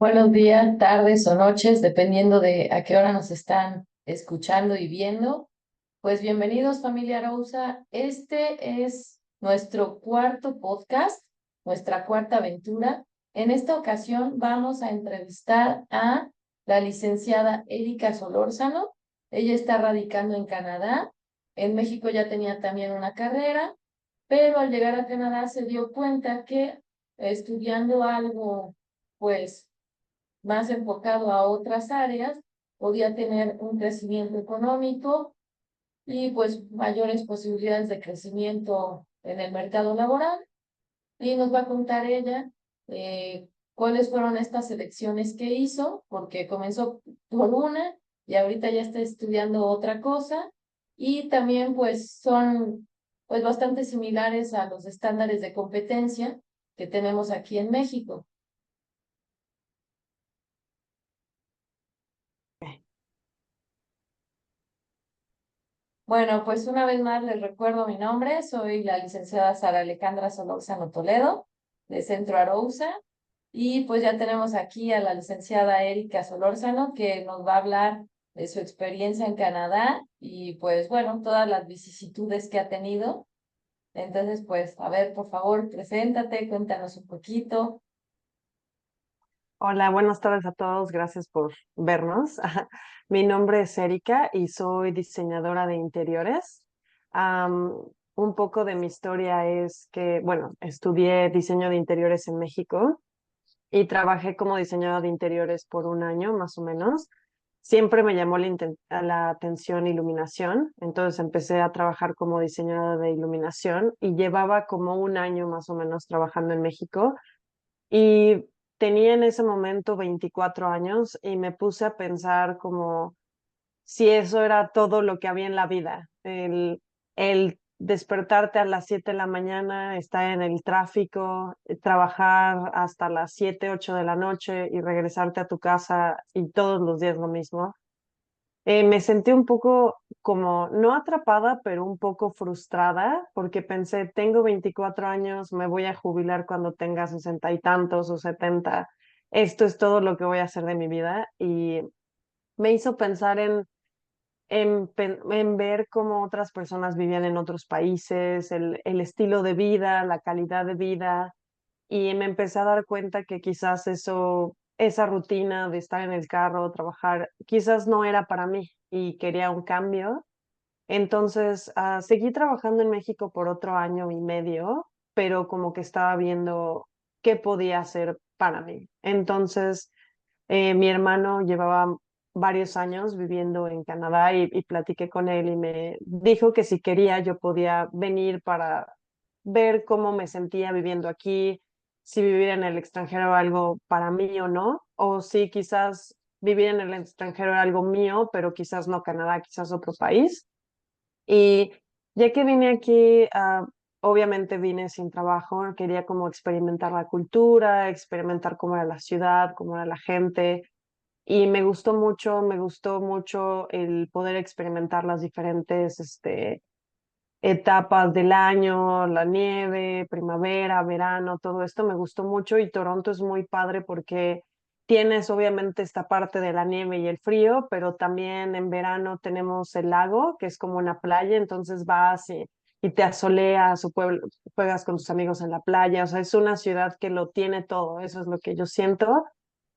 Buenos días, tardes o noches, dependiendo de a qué hora nos están escuchando y viendo. Pues bienvenidos, familia Arousa. Este es nuestro cuarto podcast, nuestra cuarta aventura. En esta ocasión vamos a entrevistar a la licenciada Erika Solórzano. Ella está radicando en Canadá. En México ya tenía también una carrera, pero al llegar a Canadá se dio cuenta que estudiando algo, pues más enfocado a otras áreas, podía tener un crecimiento económico y pues mayores posibilidades de crecimiento en el mercado laboral. Y nos va a contar ella cuáles fueron estas elecciones que hizo, porque comenzó por una y ahorita ya está estudiando otra cosa. Y también pues son pues bastante similares a los estándares de competencia que tenemos aquí en México. Bueno, pues una vez más les recuerdo mi nombre. Soy la licenciada Sara Alejandra Solórzano Toledo, de Centro Arousa. Y pues ya tenemos aquí a la licenciada Erika Solórzano, que nos va a hablar de su experiencia en Canadá y pues bueno, todas las vicisitudes que ha tenido. Entonces, pues, a ver, por favor, preséntate, cuéntanos un poquito. Hola, buenas tardes a todos. Gracias por vernos. Mi nombre es Erika y soy diseñadora de interiores. Am, un poco de mi historia es que, bueno, estudié diseño de interiores en México y trabajé como diseñadora de interiores por un año más o menos. Siempre me llamó la atención iluminación, entonces empecé a trabajar como diseñadora de iluminación y llevaba como un año más o menos trabajando en México. Y tenía en ese momento 24 años y me puse a pensar como si eso era todo lo que había en la vida. El despertarte a las 7 de la mañana, estar en el tráfico, trabajar hasta las 7 8 de la noche y regresarte a tu casa y todos los días lo mismo. Me sentí un poco como, no atrapada, pero un poco frustrada, porque pensé, tengo 24 años, me voy a jubilar cuando tenga 60 y tantos o 70. Esto es todo lo que voy a hacer de mi vida. Y me hizo pensar en ver cómo otras personas vivían en otros países, el estilo de vida, la calidad de vida, y me empecé a dar cuenta que quizás esa rutina de estar en el carro, trabajar, quizás no era para mí y quería un cambio. Entonces, seguí trabajando en México por otro año y medio, pero como que estaba viendo qué podía hacer para mí. Entonces, mi hermano llevaba varios años viviendo en Canadá y platiqué con él y me dijo que si quería yo podía venir para ver cómo me sentía viviendo aquí, si vivir en el extranjero era algo para mí o no, o si quizás vivir en el extranjero era algo mío, pero quizás no Canadá, quizás otro país. Y ya que vine aquí, obviamente vine sin trabajo, quería como experimentar la cultura, experimentar cómo era la ciudad, cómo era la gente. Y me gustó mucho el poder experimentar las diferentes etapas del año, la nieve, primavera, verano, todo esto me gustó mucho y Toronto es muy padre porque tienes obviamente esta parte de la nieve y el frío, pero también en verano tenemos el lago, que es como una playa, entonces vas y te asoleas o juegas con tus amigos en la playa, o sea, es una ciudad que lo tiene todo, eso es lo que yo siento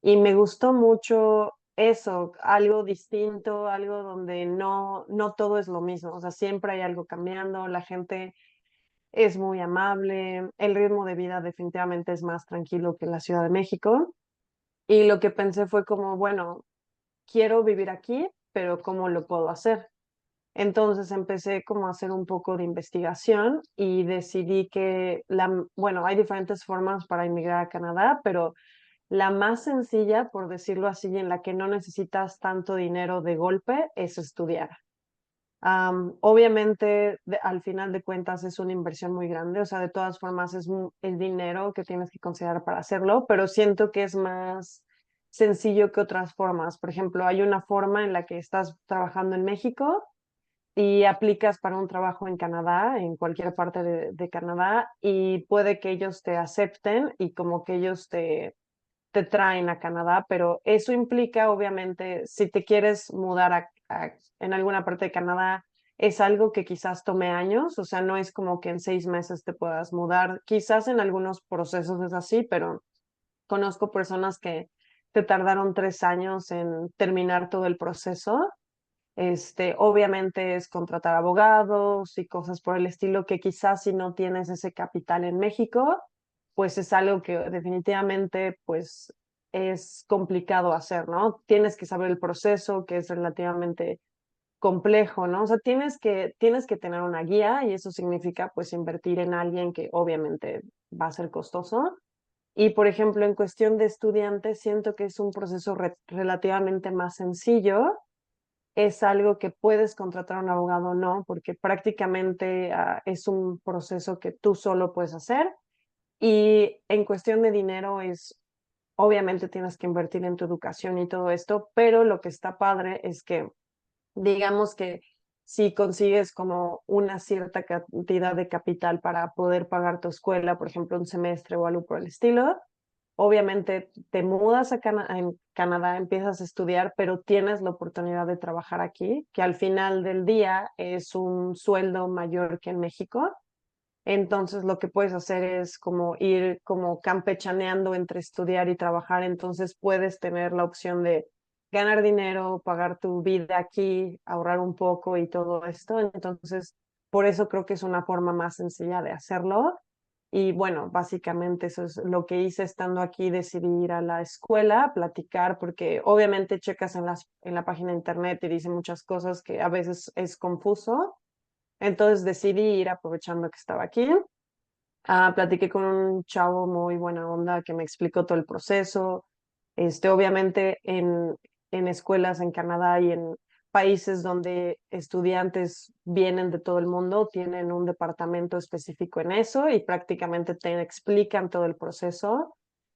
y me gustó mucho eso, algo distinto, algo donde no todo es lo mismo, o sea, siempre hay algo cambiando, la gente es muy amable, el ritmo de vida definitivamente es más tranquilo que en la Ciudad de México. Y lo que pensé fue como, bueno, quiero vivir aquí, pero ¿cómo lo puedo hacer? Entonces empecé como a hacer un poco de investigación y decidí que bueno, hay diferentes formas para emigrar a Canadá, pero la más sencilla, por decirlo así, en la que no necesitas tanto dinero de golpe, es estudiar. Obviamente, al final de cuentas es una inversión muy grande, o sea, de todas formas es el dinero que tienes que considerar para hacerlo, pero siento que es más sencillo que otras formas. Por ejemplo, hay una forma en la que estás trabajando en México y aplicas para un trabajo en Canadá, en cualquier parte de Canadá, y puede que ellos te acepten y como que ellos te traen a Canadá, pero eso implica, obviamente, si te quieres mudar en alguna parte de Canadá, es algo que quizás tome años, o sea, no es como que en 6 meses te puedas mudar. Quizás en algunos procesos es así, pero conozco personas que te tardaron 3 años en terminar todo el proceso. Obviamente es contratar abogados y cosas por el estilo que quizás si no tienes ese capital en México, pues es algo que definitivamente pues es complicado hacer, ¿no? Tienes que saber el proceso, que es relativamente complejo, ¿no? O sea, tienes que tener una guía y eso significa pues invertir en alguien que obviamente va a ser costoso. Y por ejemplo, en cuestión de estudiantes, siento que es un proceso relativamente más sencillo. Es algo que puedes contratar a un abogado o no, porque prácticamente es un proceso que tú solo puedes hacer. Y en cuestión de dinero es, obviamente tienes que invertir en tu educación y todo esto, pero lo que está padre es que, digamos que si consigues como una cierta cantidad de capital para poder pagar tu escuela, por ejemplo, un semestre o algo por el estilo, obviamente te mudas en Canadá, empiezas a estudiar, pero tienes la oportunidad de trabajar aquí, que al final del día es un sueldo mayor que en México. Entonces lo que puedes hacer es como ir como campechaneando entre estudiar y trabajar. Entonces puedes tener la opción de ganar dinero, pagar tu vida aquí, ahorrar un poco y todo esto. Entonces, por eso creo que es una forma más sencilla de hacerlo. Y bueno, básicamente eso es lo que hice estando aquí, decidí ir a la escuela, platicar, porque obviamente checas en la página de internet y dice muchas cosas que a veces es confuso. Entonces decidí ir aprovechando que estaba aquí. Platiqué con un chavo muy buena onda que me explicó todo el proceso. Obviamente en escuelas en Canadá y en países donde estudiantes vienen de todo el mundo, tienen un departamento específico en eso y prácticamente te explican todo el proceso.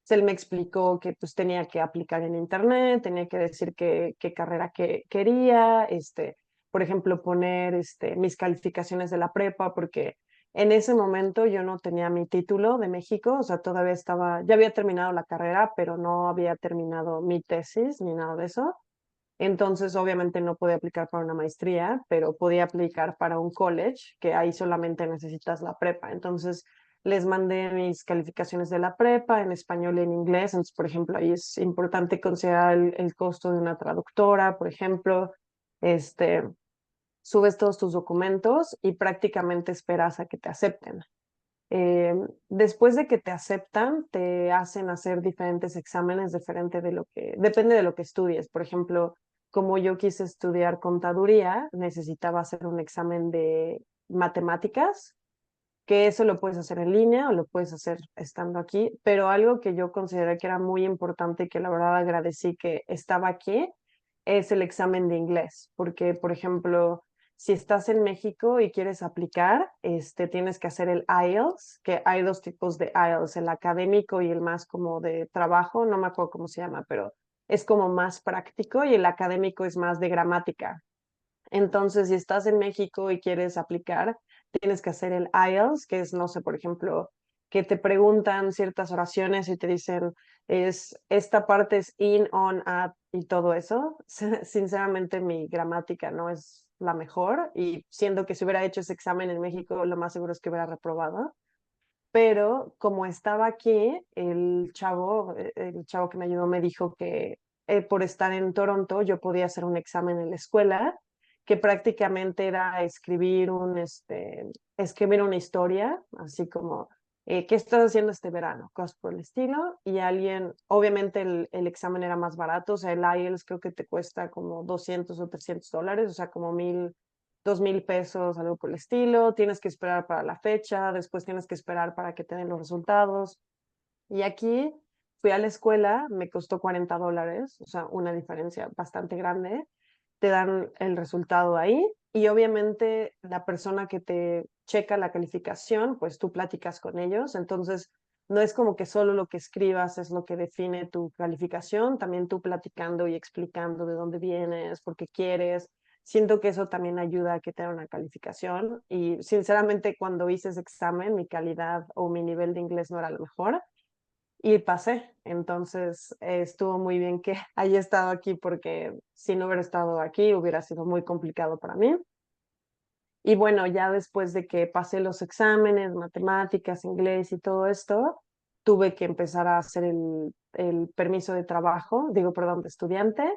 Él me explicó que pues tenía que aplicar en internet, tenía que decir qué carrera que quería, por ejemplo, poner mis calificaciones de la prepa, porque en ese momento yo no tenía mi título de México, o sea, todavía estaba, ya había terminado la carrera, pero no había terminado mi tesis ni nada de eso. Entonces, obviamente no podía aplicar para una maestría, pero podía aplicar para un college, que ahí solamente necesitas la prepa. Entonces, les mandé mis calificaciones de la prepa en español y en inglés. Entonces, por ejemplo, ahí es importante considerar el costo de una traductora, por ejemplo. Este, Subes todos tus documentos y prácticamente esperas a que te acepten. Eh, Después de que te aceptan, te hacen hacer diferentes exámenes depende de lo que estudies. Por ejemplo, como yo quise estudiar contaduría, necesitaba hacer un examen de matemáticas, que eso lo puedes hacer en línea o lo puedes hacer estando aquí, pero algo que yo consideré que era muy importante y que la verdad agradecí que estaba aquí es el examen de inglés, porque por ejemplo, si estás en México y quieres aplicar, tienes que hacer el IELTS, que hay dos tipos de IELTS, el académico y el más como de trabajo, no me acuerdo cómo se llama, pero es como más práctico y el académico es más de gramática. Entonces, si estás en México y quieres aplicar, tienes que hacer el IELTS, que es, no sé, por ejemplo, que te preguntan ciertas oraciones y te dicen, esta parte es in, on, at y todo eso. Sinceramente, mi gramática no es la mejor y siendo que si hubiera hecho ese examen en México, lo más seguro es que hubiera reprobado. Pero como estaba aquí, el chavo que me ayudó me dijo que por estar en Toronto yo podía hacer un examen en la escuela, que prácticamente era escribir una historia, así como, ¿qué estás haciendo este verano? Cosas por el estilo. Y obviamente el examen era más barato, o sea, el IELTS creo que te cuesta como $200 o $300, o sea, como 2,000 pesos, algo por el estilo. Tienes que esperar para la fecha, después tienes que esperar para que te den los resultados. Y aquí fui a la escuela, me costó $40, o sea, una diferencia bastante grande. Te dan el resultado ahí y obviamente la persona que te checa la calificación, pues tú platicas con ellos. Entonces, no es como que solo lo que escribas es lo que define tu calificación, también tú platicando y explicando de dónde vienes, por qué quieres. Siento que eso también ayuda a que te den una calificación y sinceramente cuando hice ese examen mi calidad o mi nivel de inglés no era lo mejor, y pasé. Entonces estuvo muy bien que haya estado aquí porque si no hubiera estado aquí hubiera sido muy complicado para mí. Y bueno, ya después de que pasé los exámenes, matemáticas, inglés y todo esto, tuve que empezar a hacer el permiso de trabajo, digo, perdón, de estudiante,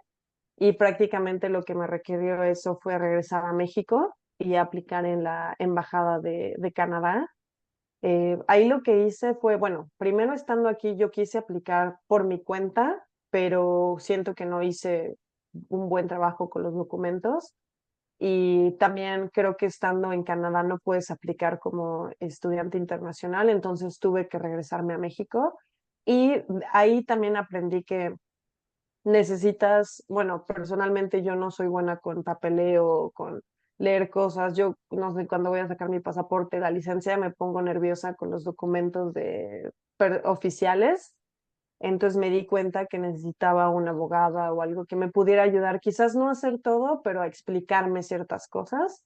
y prácticamente lo que me requirió eso fue regresar a México y aplicar en la Embajada de Canadá. Ahí lo que hice fue, bueno, primero estando aquí yo quise aplicar por mi cuenta, pero siento que no hice un buen trabajo con los documentos. Y también creo que estando en Canadá no puedes aplicar como estudiante internacional, entonces tuve que regresarme a México. Y ahí también aprendí que necesitas, bueno, personalmente yo no soy buena con papeleo, con leer cosas. Yo no sé, cuando voy a sacar mi pasaporte, la licencia, me pongo nerviosa con los documentos oficiales. Entonces me di cuenta que necesitaba una abogada o algo que me pudiera ayudar, quizás no a hacer todo, pero a explicarme ciertas cosas.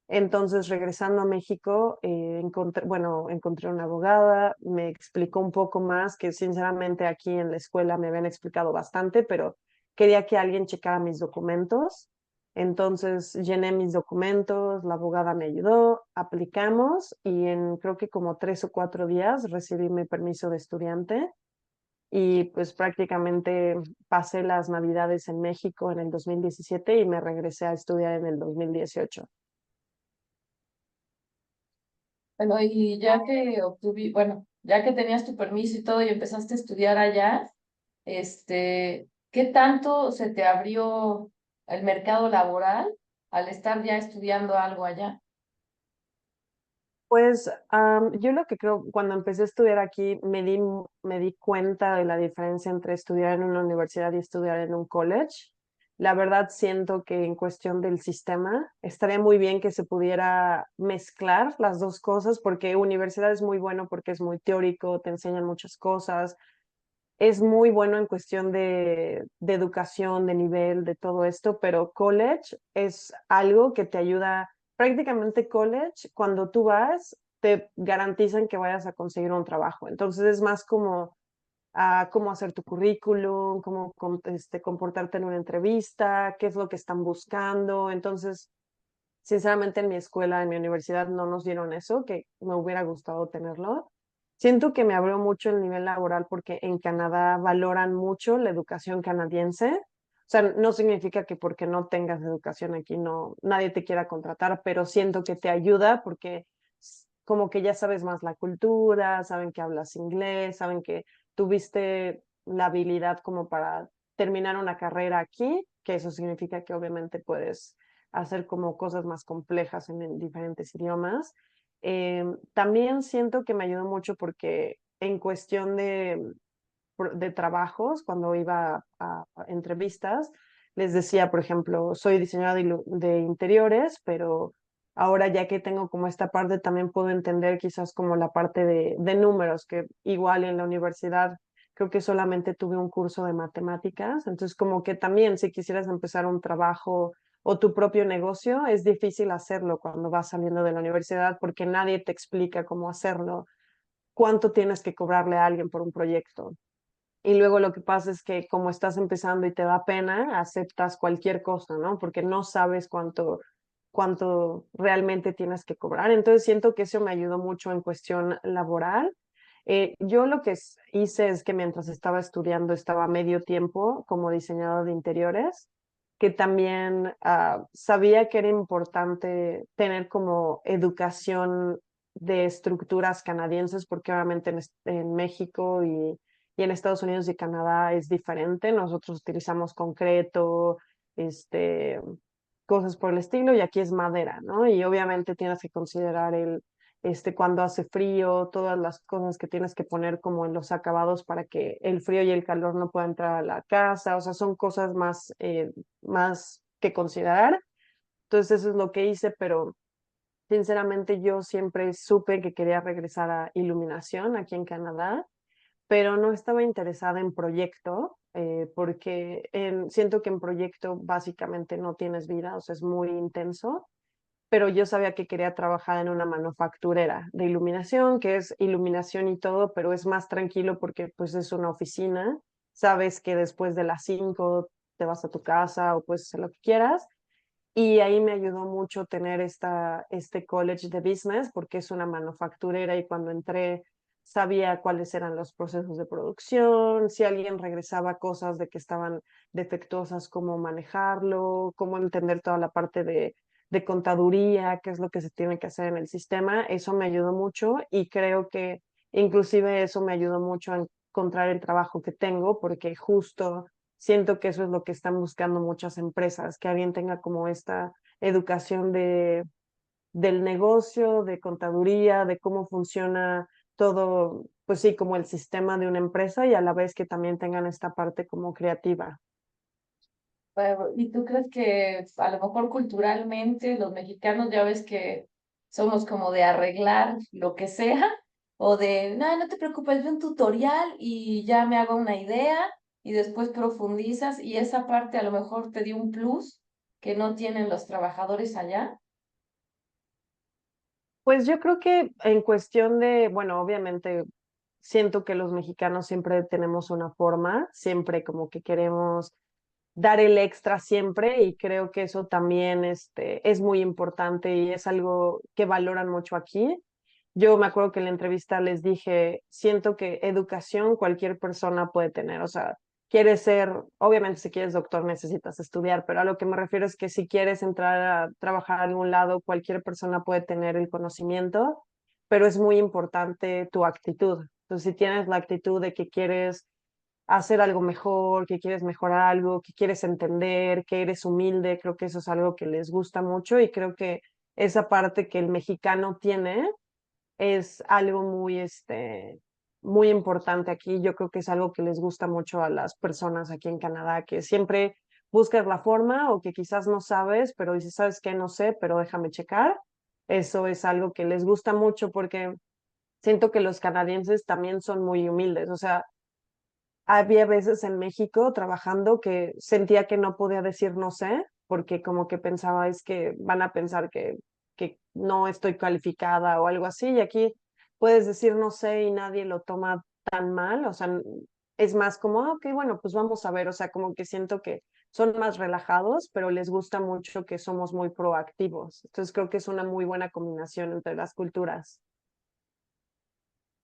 Entonces, regresando a México, encontré una abogada, me explicó un poco más, que sinceramente aquí en la escuela me habían explicado bastante, pero quería que alguien checara mis documentos. Entonces, llené mis documentos, la abogada me ayudó, aplicamos y en creo que como 3 o 4 días recibí mi permiso de estudiante y pues prácticamente pasé las Navidades en México en el 2017 y me regresé a estudiar en el 2018. Bueno, y ya que bueno, ya que tenías tu permiso y todo y empezaste a estudiar allá, ¿qué tanto se te abrió el mercado laboral al estar ya estudiando algo allá? Pues yo lo que creo, cuando empecé a estudiar aquí, me di cuenta de la diferencia entre estudiar en una universidad y estudiar en un college. La verdad siento que en cuestión del sistema estaría muy bien que se pudiera mezclar las dos cosas, porque universidad es muy bueno porque es muy teórico, te enseñan muchas cosas, es muy bueno en cuestión de educación, de nivel, de todo esto, pero college es algo que te ayuda, prácticamente college, cuando tú vas, te garantizan que vayas a conseguir un trabajo. Entonces es más como cómo hacer tu currículum, comportarte en una entrevista, qué es lo que están buscando. Entonces, sinceramente, en mi escuela, en mi universidad, no nos dieron eso, que me hubiera gustado tenerlo. Siento que me abrió mucho el nivel laboral porque en Canadá valoran mucho la educación canadiense. O sea, no significa que porque no tengas educación aquí no nadie te quiera contratar, pero siento que te ayuda porque como que ya sabes más la cultura, saben que hablas inglés, saben que tuviste la habilidad como para terminar una carrera aquí, que eso significa que obviamente puedes hacer como cosas más complejas en diferentes idiomas. También siento que me ayudó mucho porque en cuestión de trabajos, cuando iba a entrevistas, les decía, por ejemplo, soy diseñadora de interiores, pero ahora ya que tengo como esta parte, también puedo entender quizás como la parte de números, que igual en la universidad creo que solamente tuve un curso de matemáticas, entonces como que también si quisieras empezar un trabajo o tu propio negocio, es difícil hacerlo cuando vas saliendo de la universidad porque nadie te explica cómo hacerlo, cuánto tienes que cobrarle a alguien por un proyecto. Y luego lo que pasa es que como estás empezando y te da pena, aceptas cualquier cosa, ¿no? Porque no sabes cuánto realmente tienes que cobrar. Entonces siento que eso me ayudó mucho en cuestión laboral. Yo lo que hice es que mientras estaba estudiando estaba medio tiempo como diseñador de interiores, que también sabía que era importante tener como educación de estructuras canadienses, porque obviamente en México y en Estados Unidos y Canadá es diferente. Nosotros utilizamos concreto, este, cosas por el estilo, y aquí es madera, ¿no? Y obviamente tienes que considerar cuando hace frío, todas las cosas que tienes que poner como en los acabados para que el frío y el calor no puedan entrar a la casa. O sea, son cosas más que considerar. Entonces eso es lo que hice, pero sinceramente yo siempre supe que quería regresar a iluminación aquí en Canadá, pero no estaba interesada en proyecto, porque siento que en proyecto básicamente no tienes vida, o sea, es muy intenso. pero yo sabía que quería trabajar en una manufacturera de iluminación, que es iluminación y todo, pero es más tranquilo porque pues es una oficina, sabes que después de las 5 te vas a tu casa o puedes hacer lo que quieras. Y ahí me ayudó mucho tener este college de business porque es una manufacturera y cuando entré sabía cuáles eran los procesos de producción, si alguien regresaba cosas de que estaban defectuosas, cómo manejarlo, cómo entender toda la parte de contaduría, qué es lo que se tiene que hacer en el sistema. Eso me ayudó mucho y creo que inclusive eso me ayudó mucho a encontrar el trabajo que tengo porque justo siento que eso es lo que están buscando muchas empresas, que alguien tenga como esta educación del negocio, de contaduría, de cómo funciona todo, pues sí, como el sistema de una empresa y a la vez que también tengan esta parte como creativa. ¿Y tú crees que a lo mejor culturalmente los mexicanos ya ves que somos como de arreglar lo que sea o de, no, no te preocupes, ve un tutorial y ya me hago una idea y después profundizas y esa parte a lo mejor te dio un plus que no tienen los trabajadores allá? Pues yo creo que en cuestión de, bueno, obviamente siento que los mexicanos siempre tenemos una forma, siempre como que queremos dar el extra siempre y creo que eso también es muy importante y es algo que valoran mucho aquí. Yo me acuerdo que en la entrevista les dije, siento que educación cualquier persona puede tener, o sea, quieres ser, obviamente si quieres doctor necesitas estudiar, pero a lo que me refiero es que si quieres entrar a trabajar a algún lado, cualquier persona puede tener el conocimiento, pero es muy importante tu actitud. Entonces, si tienes la actitud de que quieres hacer algo mejor, que quieres mejorar algo, que quieres entender, que eres humilde, creo que eso es algo que les gusta mucho y creo que esa parte que el mexicano tiene es algo muy importante aquí. Yo creo que es algo que les gusta mucho a las personas aquí en Canadá, que siempre buscas la forma o que quizás no sabes, pero dices, ¿sabes qué? No sé, pero déjame checar. Eso es algo que les gusta mucho porque siento que los canadienses también son muy humildes. O sea, había veces en México trabajando que sentía que no podía decir no sé, porque como que pensaba es que van a pensar que no estoy calificada o algo así, y aquí puedes decir no sé y nadie lo toma tan mal, o sea, es más como, "Ah, ok, bueno, pues vamos a ver", o sea, como que siento que son más relajados, pero les gusta mucho que somos muy proactivos. Entonces creo que es una muy buena combinación entre las culturas.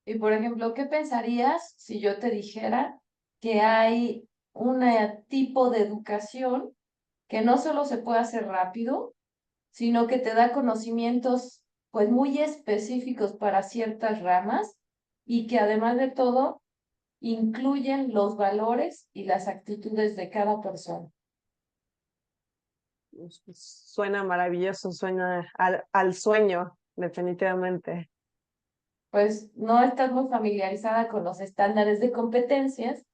Y por ejemplo, ¿qué pensarías si yo te dijera que hay un tipo de educación que no solo se puede hacer rápido, sino que te da conocimientos pues muy específicos para ciertas ramas y que además de todo incluyen los valores y las actitudes de cada persona? Suena maravilloso, suena al sueño, definitivamente. Pues no estás muy familiarizada con los estándares de competencias,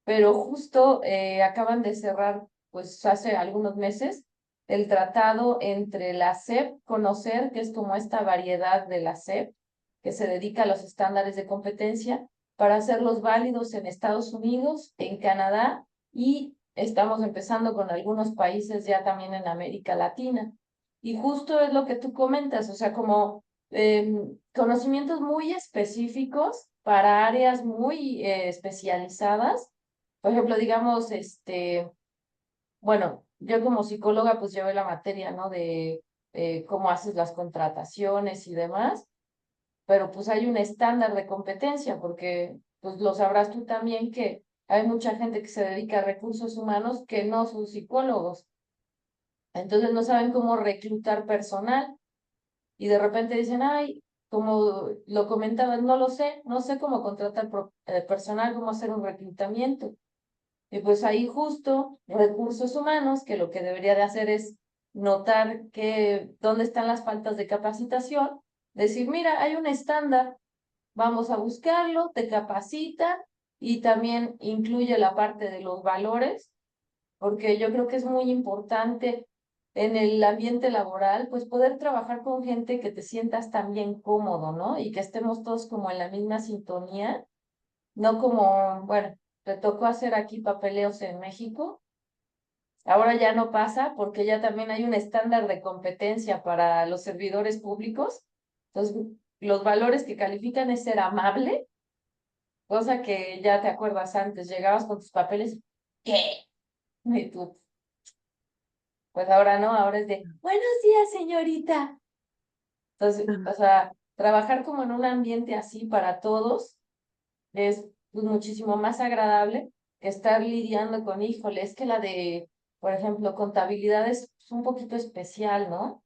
pero justo acaban de cerrar, pues hace algunos meses, el tratado entre la SEP, Conocer, que es como esta variedad de la SEP, que se dedica a los estándares de competencia, para hacerlos válidos en Estados Unidos, en Canadá y estamos empezando con algunos países ya también en América Latina. Y justo es lo que tú comentas, o sea, como conocimientos muy específicos para áreas muy especializadas. Por ejemplo, digamos, bueno, yo como psicóloga pues llevé la materia, ¿no? De cómo haces las contrataciones y demás, pero pues hay un estándar de competencia porque pues lo sabrás tú también que hay mucha gente que se dedica a recursos humanos que no son psicólogos, entonces no saben cómo reclutar personal y de repente dicen, ay, como lo comentaban, no lo sé, no sé cómo contratar personal, cómo hacer un reclutamiento. Y pues ahí justo recursos humanos, que lo que debería de hacer es notar que dónde están las faltas de capacitación, decir, mira, hay un estándar, vamos a buscarlo, te capacita y también incluye la parte de los valores, porque yo creo que es muy importante en el ambiente laboral, pues poder trabajar con gente que te sientas también cómodo, ¿no? Y que estemos todos como en la misma sintonía, no como, bueno, te tocó hacer aquí papeleos en México, Ahora ya no pasa porque ya también hay un estándar de competencia para los servidores públicos. Entonces, los valores que califican es ser amable, cosa que ya te acuerdas antes, llegabas con tus papeles, ¿qué? Y tú, pues ahora no, ahora es de, buenos días, señorita. Entonces, o sea, trabajar como en un ambiente así para todos es pues, muchísimo más agradable que estar lidiando con, híjole, es que la de, por ejemplo, contabilidad es un poquito especial, ¿no?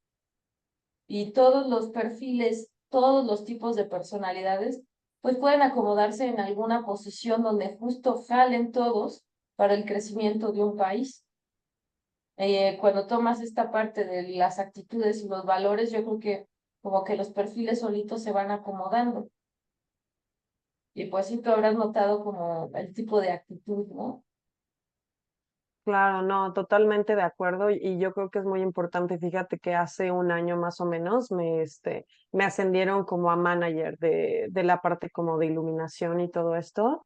Y todos los perfiles, todos los tipos de personalidades, pues pueden acomodarse en alguna posición donde justo jalen todos para el crecimiento de un país. Cuando tomas esta parte de las actitudes y los valores, yo creo que como que los perfiles solitos se van acomodando. Y pues sí, tú habrás notado como el tipo de actitud, ¿no? Claro, no, totalmente de acuerdo y yo creo que es muy importante. Fíjate que hace un año más o menos me ascendieron como a manager de la parte como de iluminación y todo esto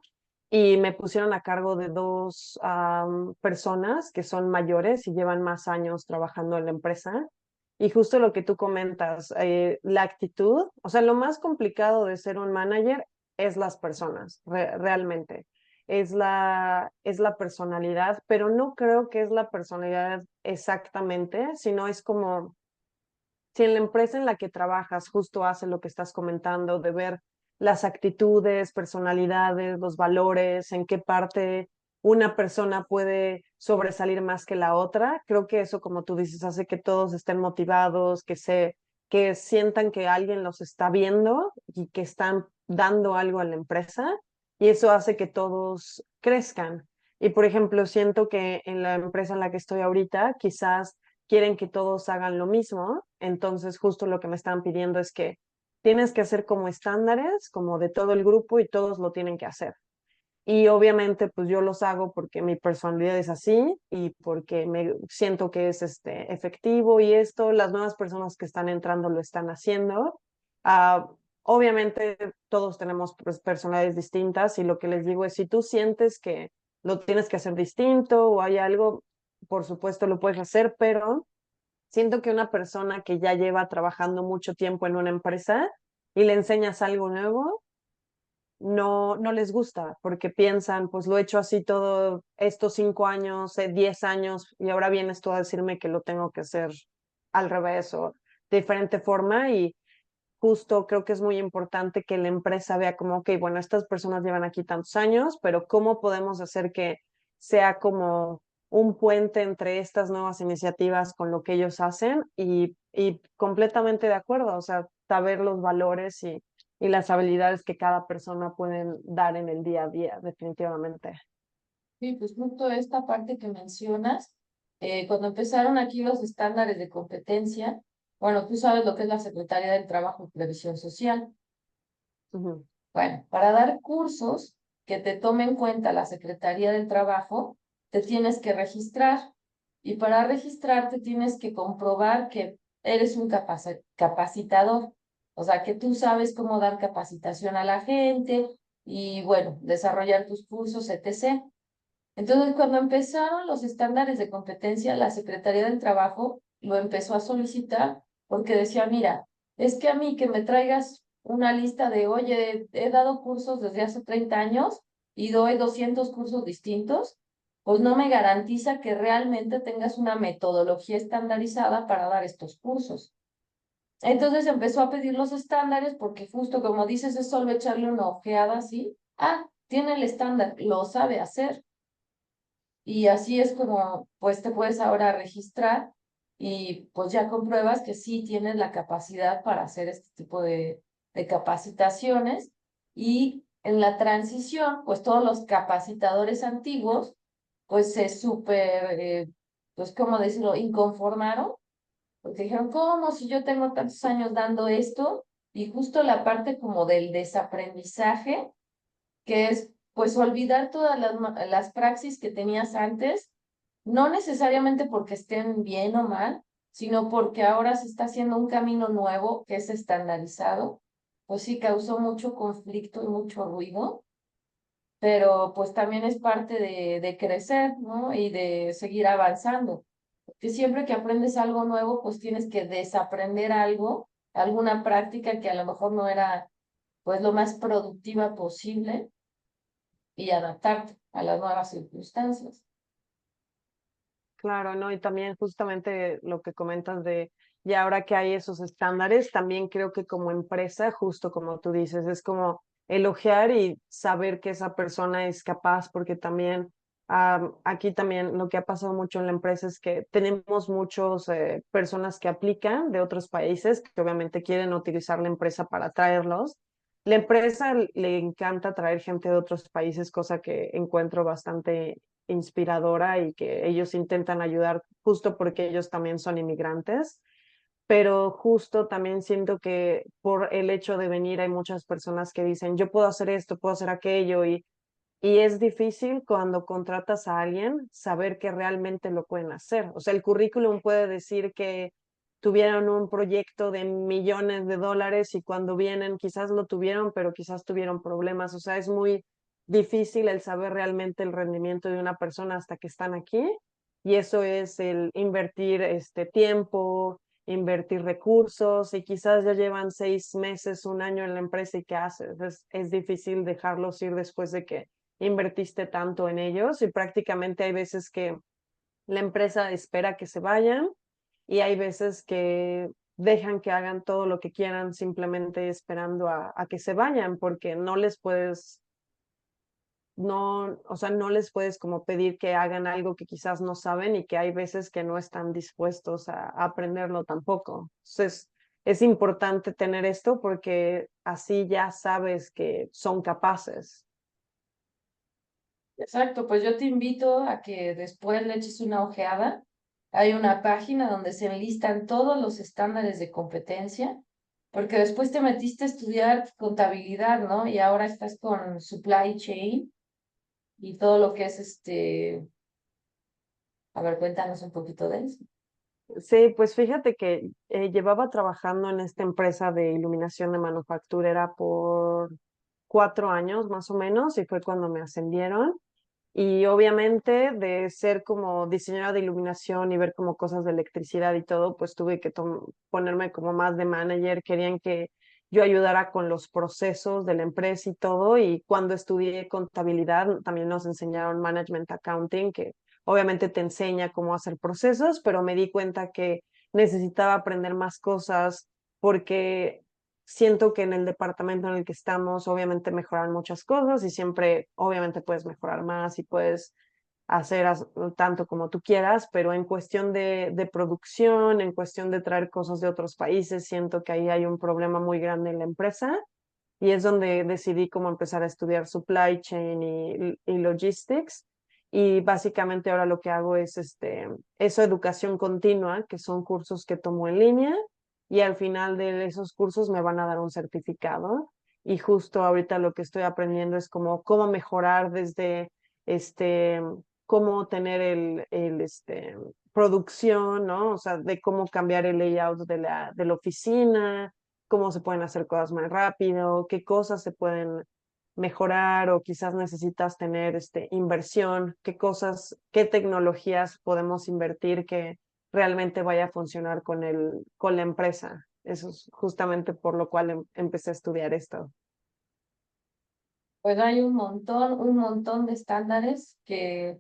y me pusieron a cargo de dos personas que son mayores y llevan más años trabajando en la empresa. Y justo lo que tú comentas, la actitud, o sea, lo más complicado de ser un manager es las personas, realmente es la personalidad, pero no creo que es la personalidad exactamente, sino es como si en la empresa en la que trabajas justo hace lo que estás comentando, de ver las actitudes, personalidades, los valores, en qué parte una persona puede sobresalir más que la otra, creo que eso, como tú dices, hace que todos estén motivados, que sientan que alguien los está viendo y que están dando algo a la empresa y eso hace que todos crezcan. Y por ejemplo, siento que en la empresa en la que estoy ahorita, quizás quieren que todos hagan lo mismo, entonces justo lo que me están pidiendo es que tienes que hacer como estándares, como de todo el grupo y todos lo tienen que hacer. Y obviamente pues yo los hago porque mi personalidad es así y porque me siento que es efectivo y esto, las nuevas personas que están entrando lo están haciendo. Ah, obviamente todos tenemos pues, personalidades distintas y lo que les digo es si tú sientes que lo tienes que hacer distinto o hay algo, por supuesto lo puedes hacer, pero siento que una persona que ya lleva trabajando mucho tiempo en una empresa y le enseñas algo nuevo, no les gusta porque piensan, pues lo he hecho así todo estos 5 años, 10 años y ahora vienes tú a decirme que lo tengo que hacer al revés o de diferente forma y justo creo que es muy importante que la empresa vea como, ok, bueno, estas personas llevan aquí tantos años, pero ¿cómo podemos hacer que sea como un puente entre estas nuevas iniciativas con lo que ellos hacen? Y completamente de acuerdo, o sea, saber los valores y las habilidades que cada persona pueden dar en el día a día, definitivamente. Sí, pues justo esta parte que mencionas, cuando empezaron aquí los estándares de competencia, bueno, tú sabes lo que es la Secretaría del Trabajo y Previsión Social. Ujú. Bueno, para dar cursos que te tome en cuenta la Secretaría del Trabajo, te tienes que registrar y para registrarte tienes que comprobar que eres un capacitador, o sea, que tú sabes cómo dar capacitación a la gente y, bueno, desarrollar tus cursos, etc. Entonces, cuando empezaron los estándares de competencia, la Secretaría del Trabajo lo empezó a solicitar porque decía, mira, es que a mí que me traigas una lista de, oye, he dado cursos desde hace 30 años y doy 200 cursos distintos, pues no me garantiza que realmente tengas una metodología estandarizada para dar estos cursos. Entonces empezó a pedir los estándares porque justo como dices, es solo echarle una ojeada así. Ah, tiene el estándar, lo sabe hacer. Y así es como pues te puedes ahora registrar y pues ya compruebas que sí tienes la capacidad para hacer este tipo de capacitaciones y en la transición pues todos los capacitadores antiguos pues se súper, pues cómo decirlo, inconformaron porque dijeron, ¿cómo si yo tengo tantos años dando esto? Y justo la parte como del desaprendizaje que es pues olvidar todas las praxis que tenías antes, no necesariamente porque estén bien o mal, sino porque ahora se está haciendo un camino nuevo que es estandarizado, pues sí causó mucho conflicto y mucho ruido. pero pues también es parte de crecer, ¿no? Y de seguir avanzando. Porque siempre que aprendes algo nuevo, pues tienes que desaprender algo, alguna práctica que a lo mejor no era pues lo más productiva posible y adaptarte a las nuevas circunstancias. Claro, ¿no? Y también justamente lo que comentas de, y ahora que hay esos estándares, también creo que como empresa, justo como tú dices, es como elogiar y saber que esa persona es capaz, porque también aquí también lo que ha pasado mucho en la empresa es que tenemos muchos personas que aplican de otros países, que obviamente quieren utilizar la empresa para traerlos. La empresa le encanta traer gente de otros países, cosa que encuentro bastante inspiradora y que ellos intentan ayudar justo porque ellos también son inmigrantes, pero justo también siento que por el hecho de venir hay muchas personas que dicen, yo puedo hacer esto, puedo hacer aquello y es difícil cuando contratas a alguien saber que realmente lo pueden hacer. O sea, el currículum puede decir que tuvieron un proyecto de millones de dólares y cuando vienen quizás lo tuvieron, pero quizás tuvieron problemas. O sea, es muy difícil el saber realmente el rendimiento de una persona hasta que están aquí. Y eso es el invertir este tiempo, invertir recursos y quizás ya llevan 6 meses, un año en la empresa y ¿qué haces? Es difícil dejarlos ir después de que invertiste tanto en ellos y prácticamente hay veces que la empresa espera que se vayan y hay veces que dejan que hagan todo lo que quieran simplemente esperando a que se vayan porque no les puedes, no, o sea, no les puedes como pedir que hagan algo que quizás no saben y que hay veces que no están dispuestos a aprenderlo tampoco. Entonces, es importante tener esto porque así ya sabes que son capaces. Exacto, pues yo te invito a que después le eches una ojeada. Hay una página donde se enlistan todos los estándares de competencia, porque después te metiste a estudiar contabilidad, ¿no? Y ahora estás con supply chain y todo lo que es a ver, cuéntanos un poquito de eso. Sí, pues fíjate que llevaba trabajando en esta empresa de iluminación de manufacturera por 4 años más o menos y fue cuando me ascendieron. Y obviamente de ser como diseñadora de iluminación y ver como cosas de electricidad y todo, pues tuve que ponerme como más de manager. Querían que yo ayudara con los procesos de la empresa y todo. Y cuando estudié contabilidad, también nos enseñaron management accounting, que obviamente te enseña cómo hacer procesos, pero me di cuenta que necesitaba aprender más cosas porque siento que en el departamento en el que estamos, obviamente mejoran muchas cosas y siempre, obviamente puedes mejorar más y puedes hacer tanto como tú quieras, pero en cuestión de producción, en cuestión de traer cosas de otros países, siento que ahí hay un problema muy grande en la empresa y es donde decidí cómo empezar a estudiar supply chain y logistics. Y básicamente ahora lo que hago es eso, educación continua, que son cursos que tomo en línea y al final de esos cursos me van a dar un certificado. Y justo ahorita lo que estoy aprendiendo es como cómo mejorar desde este, cómo tener producción, ¿no? O sea, de cómo cambiar el layout de la oficina, cómo se pueden hacer cosas más rápido, qué cosas se pueden mejorar o quizás necesitas tener inversión, qué cosas, qué tecnologías podemos invertir que realmente vaya a funcionar con la empresa. Eso es justamente por lo cual empecé a estudiar esto. Pues hay un montón de estándares que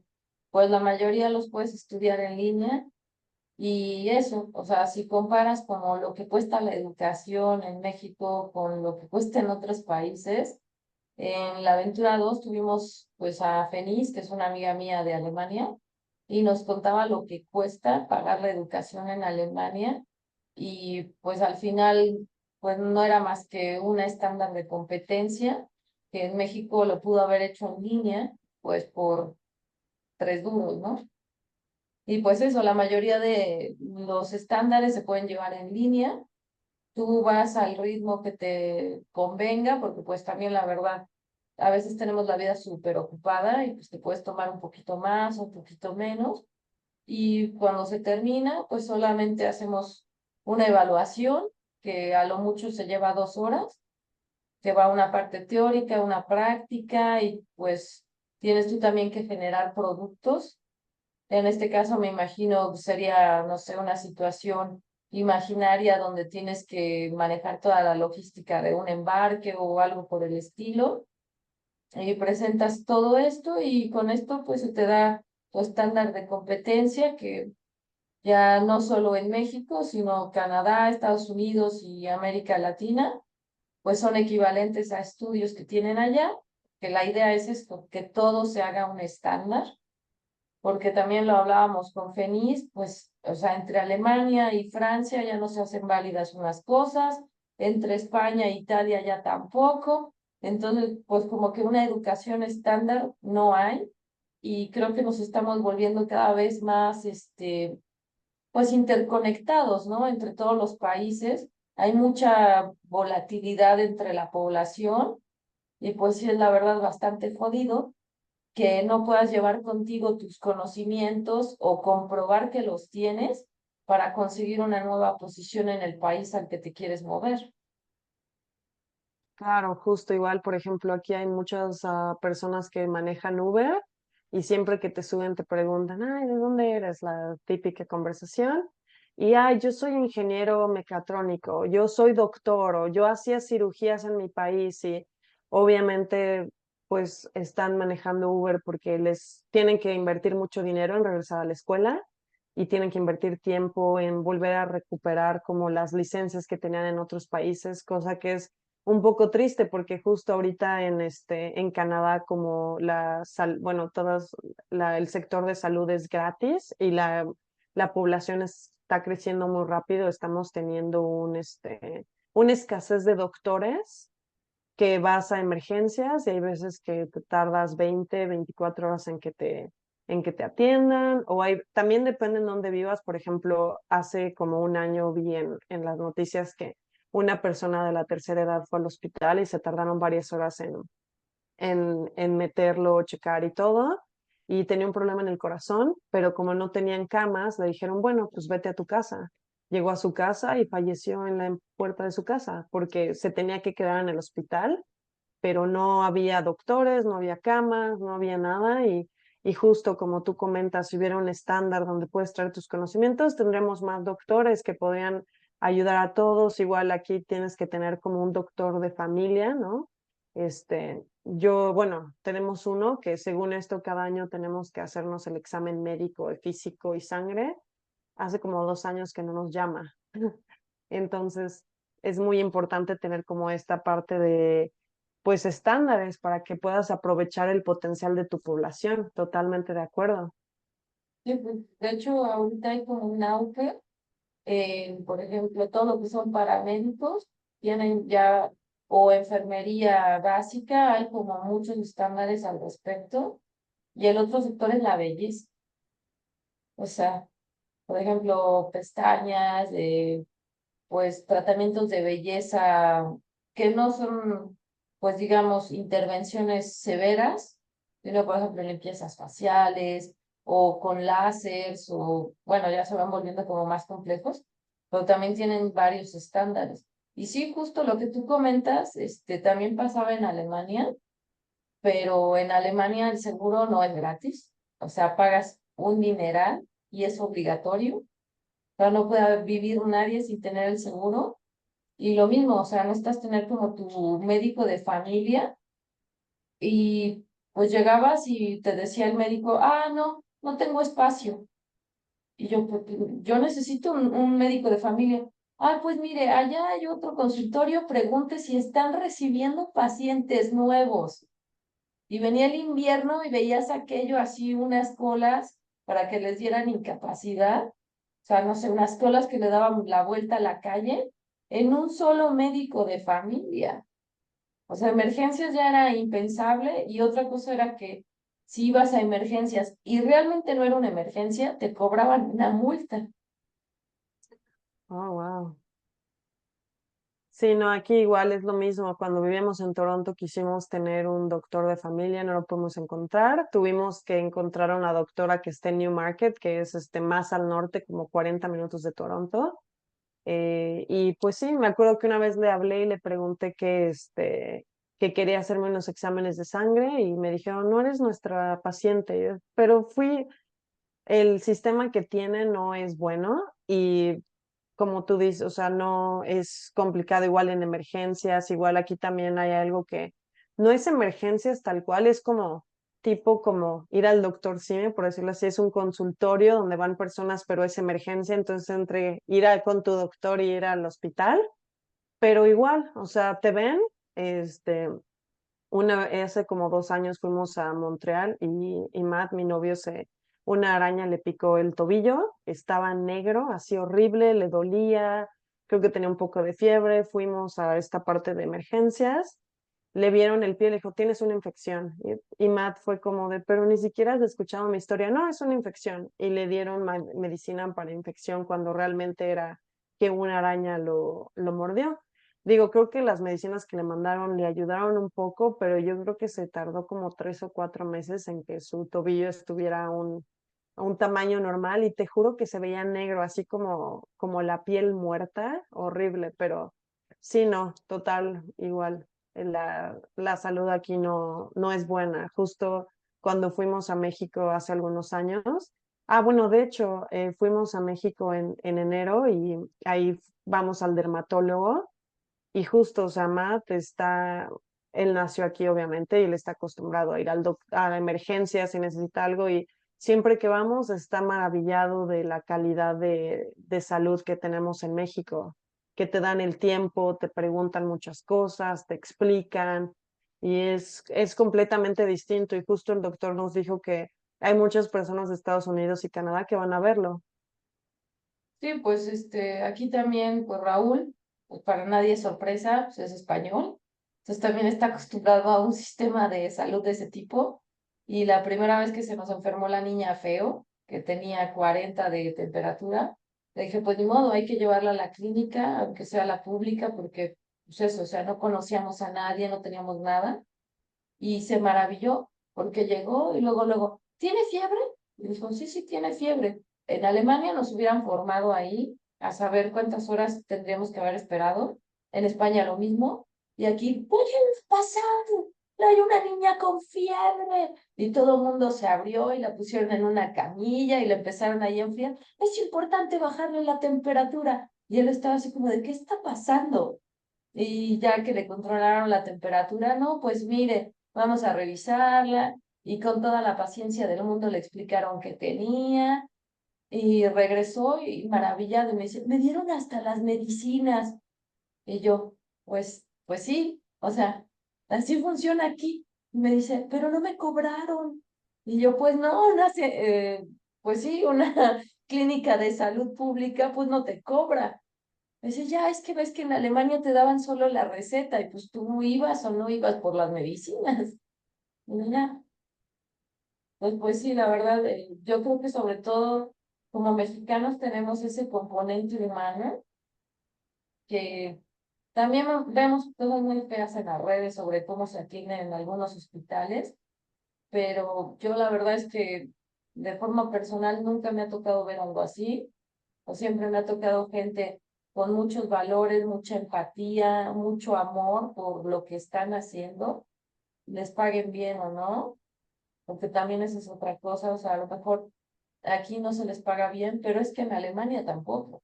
pues la mayoría los puedes estudiar en línea. Y eso, o sea, si comparas como lo que cuesta la educación en México con lo que cuesta en otros países, en la Aventura 2 tuvimos pues a Fenice, que es una amiga mía de Alemania, y nos contaba lo que cuesta pagar la educación en Alemania y pues al final pues no era más que un estándar de competencia que en México lo pudo haber hecho en línea pues por 3 duros, ¿no? Y pues eso, la mayoría de los estándares se pueden llevar en línea. Tú vas al ritmo que te convenga, porque pues también la verdad, a veces tenemos la vida súper ocupada y pues te puedes tomar un poquito más o un poquito menos. Y cuando se termina, pues solamente hacemos una evaluación que a lo mucho se lleva 2 horas que va una parte teórica, una práctica y pues tienes tú también que generar productos. En este caso me imagino sería, no sé, una situación imaginaria donde tienes que manejar toda la logística de un embarque o algo por el estilo. Y presentas todo esto y con esto pues se te da tu estándar de competencia que ya no solo en México, sino Canadá, Estados Unidos y América Latina, pues son equivalentes a estudios que tienen allá, que la idea es esto, que todo se haga un estándar, porque también lo hablábamos con FENIS, pues, o sea, entre Alemania y Francia ya no se hacen válidas unas cosas, entre España e Italia ya tampoco, entonces, pues como que una educación estándar no hay, y creo que nos estamos volviendo cada vez más, pues interconectados, ¿no? Entre todos los países. Hay mucha volatilidad entre la población y pues sí es la verdad bastante jodido que no puedas llevar contigo tus conocimientos o comprobar que los tienes para conseguir una nueva posición en el país al que te quieres mover. Claro, justo igual, por ejemplo, aquí hay muchas personas que manejan Uber y siempre que te suben te preguntan, ay, ¿de dónde eres? La típica conversación. Y, ay, yo soy ingeniero mecatrónico, yo soy doctor o yo hacía cirugías en mi país y obviamente pues están manejando Uber porque les tienen que invertir mucho dinero en regresar a la escuela y tienen que invertir tiempo en volver a recuperar como las licencias que tenían en otros países, cosa que es un poco triste porque justo ahorita en Canadá como bueno, el sector de salud es gratis y la población está creciendo muy rápido, estamos teniendo una escasez de doctores que vas a emergencias y hay veces que te tardas 24 horas en que te atiendan, o también depende en dónde vivas. Por ejemplo, hace como un año vi en las noticias que una persona de la tercera edad fue al hospital y se tardaron varias horas en meterlo, checar y todo, y tenía un problema en el corazón, pero como no tenían camas, le dijeron, bueno, pues vete a tu casa. Llegó a su casa y falleció en la puerta de su casa porque se tenía que quedar en el hospital, pero no había doctores, no había camas, no había nada y justo como tú comentas, si hubiera un estándar donde puedes traer tus conocimientos, tendremos más doctores que podrían ayudar a todos. Igual aquí tienes que tener como un doctor de familia, ¿no? Bueno, tenemos uno que según esto cada año tenemos que hacernos el examen médico, de físico y sangre. Hace como 2 años que no nos llama. Entonces, es muy importante tener como esta parte de, pues, estándares para que puedas aprovechar el potencial de tu población. Totalmente de acuerdo. Sí, pues, de hecho, ahorita hay como un auge, por ejemplo, todo lo que son paramédicos, tienen ya, o enfermería básica, hay como muchos estándares al respecto, y el otro sector es la belleza, o sea, por ejemplo, pestañas, pues tratamientos de belleza que no son, pues digamos, intervenciones severas, sino por ejemplo limpiezas faciales o con láseres o, bueno, ya se van volviendo como más complejos, pero también tienen varios estándares. Y sí, justo lo que tú comentas, también pasaba en Alemania, pero en Alemania el seguro no es gratis, o sea, pagas un dineral y es obligatorio. O sea, no puede vivir nadie sin tener el seguro. Y lo mismo, o sea, necesitas tener como tu médico de familia y pues llegabas y te decía el médico, ah, no, no tengo espacio. Y yo, "Pues, yo necesito un médico de familia. Ah, pues mire, allá hay otro consultorio, pregunte si están recibiendo pacientes nuevos. Y venía el invierno y veías aquello así, unas colas para que les dieran incapacidad. O sea, no sé, unas colas que le daban la vuelta a la calle en un solo médico de familia. O sea, emergencias ya era impensable y otra cosa era que si ibas a emergencias y realmente no era una emergencia, te cobraban una multa. Oh, wow. Sí, no, aquí igual es lo mismo. Cuando vivíamos en Toronto quisimos tener un doctor de familia, no lo pudimos encontrar. Tuvimos que encontrar a una doctora que esté en Newmarket, que es más al norte, como 40 minutos de Toronto. Y pues sí, me acuerdo que una vez le hablé y le pregunté que quería hacerme unos exámenes de sangre y me dijeron, no eres nuestra paciente, pero el sistema que tiene no es bueno y como tú dices, o sea, no es complicado igual en emergencias, igual aquí también hay algo que no es emergencias tal cual, es como tipo como ir al doctor cine, por decirlo así, es un consultorio donde van personas, pero es emergencia, entonces entre con tu doctor y ir al hospital, pero igual, o sea, te ven, este, hace como 2 años fuimos a Montreal y Matt, mi novio, una araña le picó el tobillo, estaba negro, así horrible, le dolía, creo que tenía un poco de fiebre, fuimos a esta parte de emergencias, le vieron el pie, le dijo, tienes una infección. Y Matt fue como de, pero ni siquiera has escuchado mi historia, no, es una infección. Y le dieron medicina para infección cuando realmente era que una araña lo mordió. Digo, creo que las medicinas que le mandaron le ayudaron un poco, pero yo creo que se tardó como 3 o 4 meses en que su tobillo estuviera a un tamaño normal y te juro que se veía negro, así como la piel muerta, horrible, pero sí, no, total, igual. La salud aquí no es buena. Justo cuando fuimos a México hace algunos años, bueno, de hecho, fuimos a México en enero y ahí vamos al dermatólogo y justo, o sea, él nació aquí obviamente y él está acostumbrado a ir a emergencias si necesita algo y siempre que vamos está maravillado de la calidad de salud que tenemos en México, que te dan el tiempo, te preguntan muchas cosas, te explican y es completamente distinto y justo el doctor nos dijo que hay muchas personas de Estados Unidos y Canadá que van a verlo. Sí, pues aquí también, pues Raúl, pues para nadie es sorpresa, pues es español, entonces también está acostumbrado a un sistema de salud de ese tipo. Y la primera vez que se nos enfermó la niña feo, que tenía 40 de temperatura, le dije, pues ni modo, hay que llevarla a la clínica, aunque sea la pública, porque, pues eso, o sea, no conocíamos a nadie, no teníamos nada y se maravilló porque llegó y luego, ¿tiene fiebre? Y dijo, sí, sí, tiene fiebre. En Alemania nos hubieran formado ahí a saber cuántas horas tendríamos que haber esperado. En España lo mismo. Y aquí, pueden pasar, hay una niña con fiebre. Y todo el mundo se abrió y la pusieron en una camilla y la empezaron ahí a enfriar. Es importante bajarle la temperatura. Y él estaba así como de, ¿qué está pasando? Y ya que le controlaron la temperatura, no, pues mire, vamos a revisarla. Y con toda la paciencia del mundo le explicaron qué tenía. Y regresó y maravillado y me dice, me dieron hasta las medicinas. Y yo, pues sí, o sea, así funciona aquí. Y me dice, pero no me cobraron. Y yo, pues no, pues sí, una clínica de salud pública, pues no te cobra. Me dice, ya, es que ves que en Alemania te daban solo la receta y pues tú ibas o no ibas por las medicinas. Y ya, pues sí, la verdad, yo creo que sobre todo como mexicanos tenemos ese componente humano que también vemos cosas muy feas en las redes sobre cómo se atienden en algunos hospitales, pero yo la verdad es que de forma personal nunca me ha tocado ver algo así, o siempre me ha tocado gente con muchos valores, mucha empatía, mucho amor por lo que están haciendo, les paguen bien o no, porque también esa es otra cosa, o sea, a lo mejor aquí no se les paga bien, pero es que en Alemania tampoco.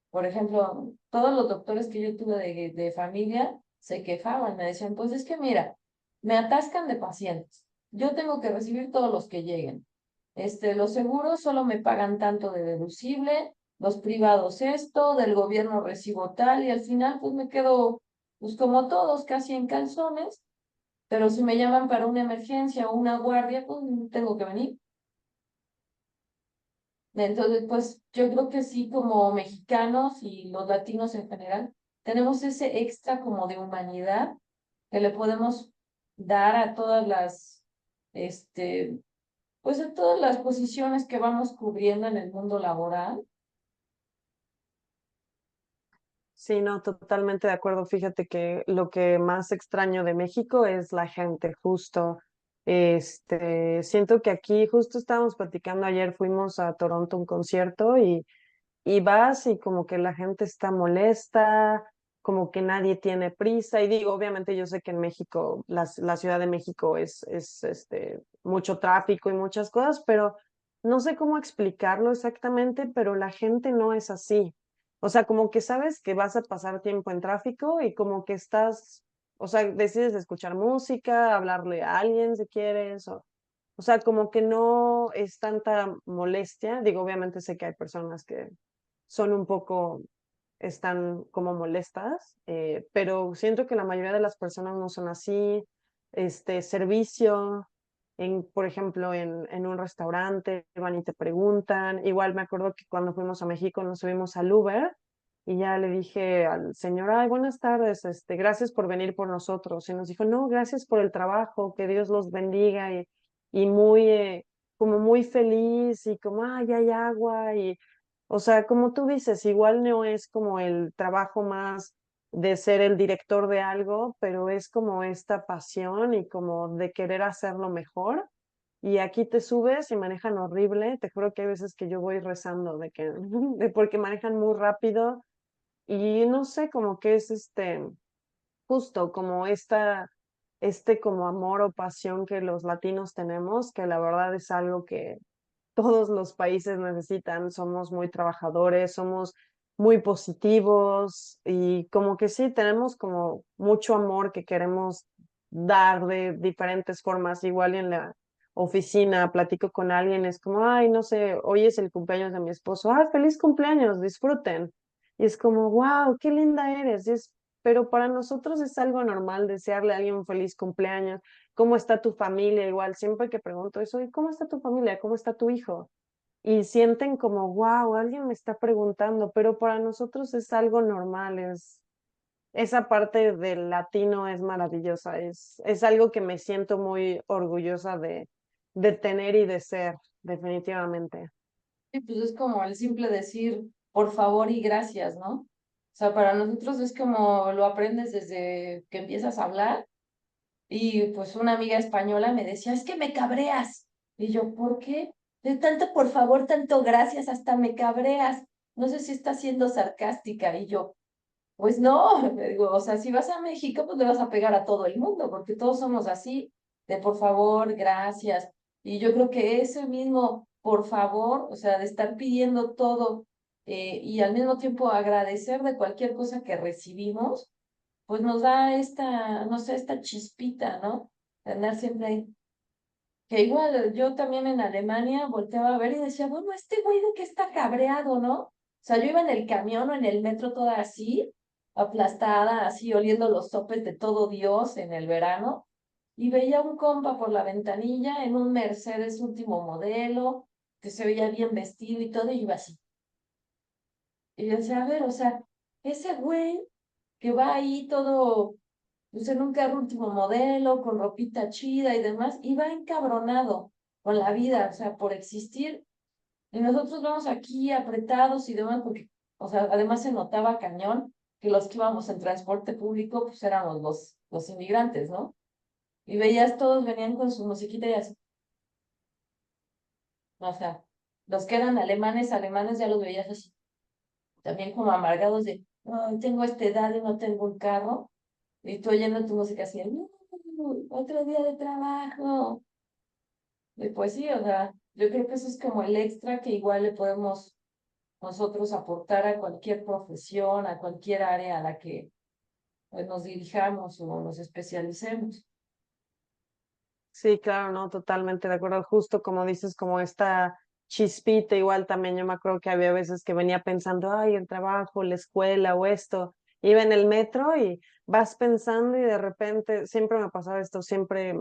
Por ejemplo, todos los doctores que yo tuve de familia se quejaban, me decían, pues es que mira, me atascan de pacientes, yo tengo que recibir todos los que lleguen. Los seguros solo me pagan tanto de deducible, los privados esto, del gobierno recibo tal, y al final pues me quedo, pues como todos, casi en calzones, pero si me llaman para una emergencia o una guardia, pues tengo que venir. Entonces, pues yo creo que sí, como mexicanos y los latinos en general, tenemos ese extra como de humanidad que le podemos dar a todas este, pues a todas las posiciones que vamos cubriendo en el mundo laboral. Sí, no, totalmente de acuerdo. Fíjate que lo que más extraño de México es la gente, justo. Siento que aquí, justo estábamos platicando ayer, fuimos a Toronto a un concierto y vas y como que la gente está molesta, como que nadie tiene prisa. Y digo, obviamente yo sé que en México, la Ciudad de México es mucho tráfico y muchas cosas, pero no sé cómo explicarlo exactamente, pero la gente no es así. O sea, como que sabes que vas a pasar tiempo en tráfico y como que estás, o sea, decides escuchar música, hablarle a alguien si quieres, o sea, como que no es tanta molestia. Digo, obviamente sé que hay personas que son un poco, están como molestas, pero siento que la mayoría de las personas no son así. Servicio, por ejemplo, en un restaurante, van y te preguntan. Igual me acuerdo que cuando fuimos a México nos subimos al Uber y ya le dije al señor, ay, buenas tardes, gracias por venir por nosotros. Y nos dijo, no, gracias por el trabajo, que Dios los bendiga. Y muy, como muy feliz y como, ay, hay agua. Y o sea, como tú dices, igual no es como el trabajo más de ser el director de algo, pero es como esta pasión y como de querer hacerlo mejor. Y aquí te subes y manejan horrible. Te juro que hay veces que yo voy rezando de que, de porque manejan muy rápido y no sé, como que es justo como como amor o pasión que los latinos tenemos, que la verdad es algo que todos los países necesitan. Somos muy trabajadores, somos muy positivos y como que sí, tenemos como mucho amor que queremos dar de diferentes formas. Igual en la oficina platico con alguien, es como, ay, no sé, hoy es el cumpleaños de mi esposo, ah, feliz cumpleaños, disfruten. Y es como, wow, qué linda eres. Pero para nosotros es algo normal desearle a alguien un feliz cumpleaños. ¿Cómo está tu familia? Igual, siempre que pregunto eso, ¿y cómo está tu familia? ¿Cómo está tu hijo? Y sienten como, wow, alguien me está preguntando, pero para nosotros es algo normal, esa parte del latino es maravillosa, es algo que me siento muy orgullosa de tener y de ser, definitivamente. Sí, pues es como el simple decir por favor y gracias, ¿no? O sea, para nosotros es como lo aprendes desde que empiezas a hablar. Y pues una amiga española me decía, es que me cabreas. Y yo, ¿por qué? De tanto por favor, tanto gracias, hasta me cabreas. No sé si está siendo sarcástica. Y yo, pues no, le digo, o sea, si vas a México, pues le vas a pegar a todo el mundo, porque todos somos así, de por favor, gracias. Y yo creo que ese mismo, por favor, o sea, de estar pidiendo todo y al mismo tiempo agradecer de cualquier cosa que recibimos, pues nos da esta, no sé, esta chispita, ¿no? De andar siempre ahí. Que igual yo también en Alemania volteaba a ver y decía, bueno, este güey de qué está cabreado, ¿no? O sea, yo iba en el camión o en el metro toda así, aplastada, así, oliendo los sopes de todo Dios en el verano, y veía un compa por la ventanilla en un Mercedes último modelo, que se veía bien vestido y todo, y iba así. Y yo decía, a ver, o sea, ese güey que va ahí todo pues en un carro último modelo, con ropita chida y demás, y va encabronado con la vida, o sea, por existir. Y nosotros vamos aquí apretados y demás, porque, o sea, además se notaba cañón que los que íbamos en transporte público, pues éramos los inmigrantes, ¿no? Y veías todos venían con su musiquita y así, o sea, los que eran alemanes, alemanes ya los veías así, también como amargados de, "Ay, tengo esta edad y no tengo un carro", y tú oyendo tu música así, otro día de trabajo". Y pues sí, o sea, yo creo que eso es como el extra que igual le podemos nosotros aportar a cualquier profesión, a cualquier área a la que pues, nos dirijamos o nos especialicemos. Sí, claro, no, totalmente de acuerdo. Justo como dices, como esta chispita, igual también yo me acuerdo que había veces que venía pensando, ay, el trabajo, la escuela o esto. Iba en el metro y vas pensando y de repente, siempre me pasaba esto, siempre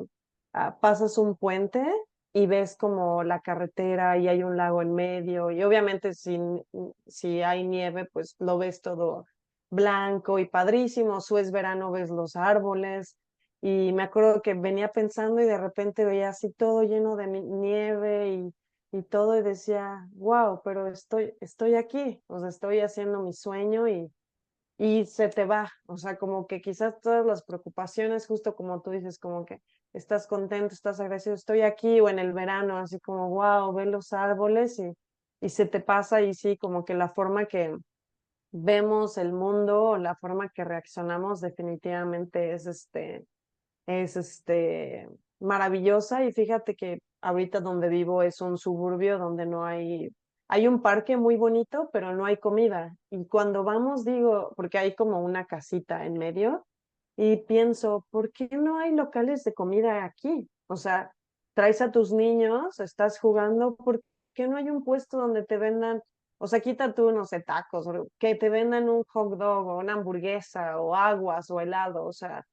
pasas un puente y ves como la carretera y hay un lago en medio y obviamente si hay nieve, pues lo ves todo blanco y padrísimo. Si es verano, ves los árboles. Y me acuerdo que venía pensando y de repente veía así todo lleno de nieve y todo y decía, wow, pero estoy aquí, o sea, estoy haciendo mi sueño y se te va, o sea, como que quizás todas las preocupaciones, justo como tú dices, como que estás contento, estás agradecido, estoy aquí o en el verano, así como, wow, ve los árboles y se te pasa y sí, como que la forma que vemos el mundo o la forma que reaccionamos definitivamente es maravillosa. Y fíjate que ahorita donde vivo es un suburbio donde no hay un parque muy bonito, pero no hay comida. Y cuando vamos, digo, porque hay como una casita en medio, y pienso, ¿por qué no hay locales de comida aquí? O sea, traes a tus niños, estás jugando, ¿por qué no hay un puesto donde te vendan, o sea, quita tú, no sé, tacos, o que te vendan un hot dog o una hamburguesa o aguas o helado, o sea,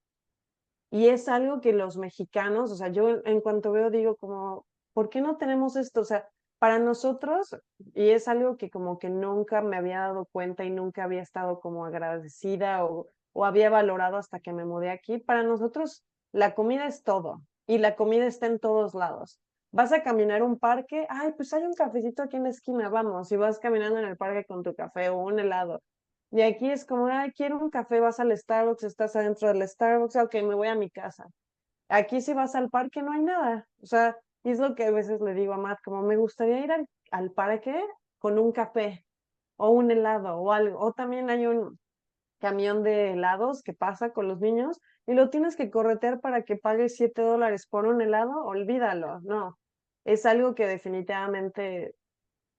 y es algo que los mexicanos, o sea, yo en cuanto veo digo como, ¿por qué no tenemos esto? O sea, para nosotros, y es algo que como que nunca me había dado cuenta y nunca había estado como agradecida o había valorado hasta que me mudé aquí, para nosotros la comida es todo y la comida está en todos lados. Vas a caminar un parque, ay, pues hay un cafecito aquí en la esquina, vamos, y vas caminando en el parque con tu café o un helado. Y aquí es como, ay, quiero un café, vas al Starbucks, estás adentro del Starbucks, ok, me voy a mi casa. Aquí si vas al parque no hay nada. O sea, y es lo que a veces le digo a Matt, como me gustaría ir al parque con un café o un helado o algo. O también hay un camión de helados que pasa con los niños y lo tienes que corretear para que pagues $7 por un helado, olvídalo, no. Es algo que definitivamente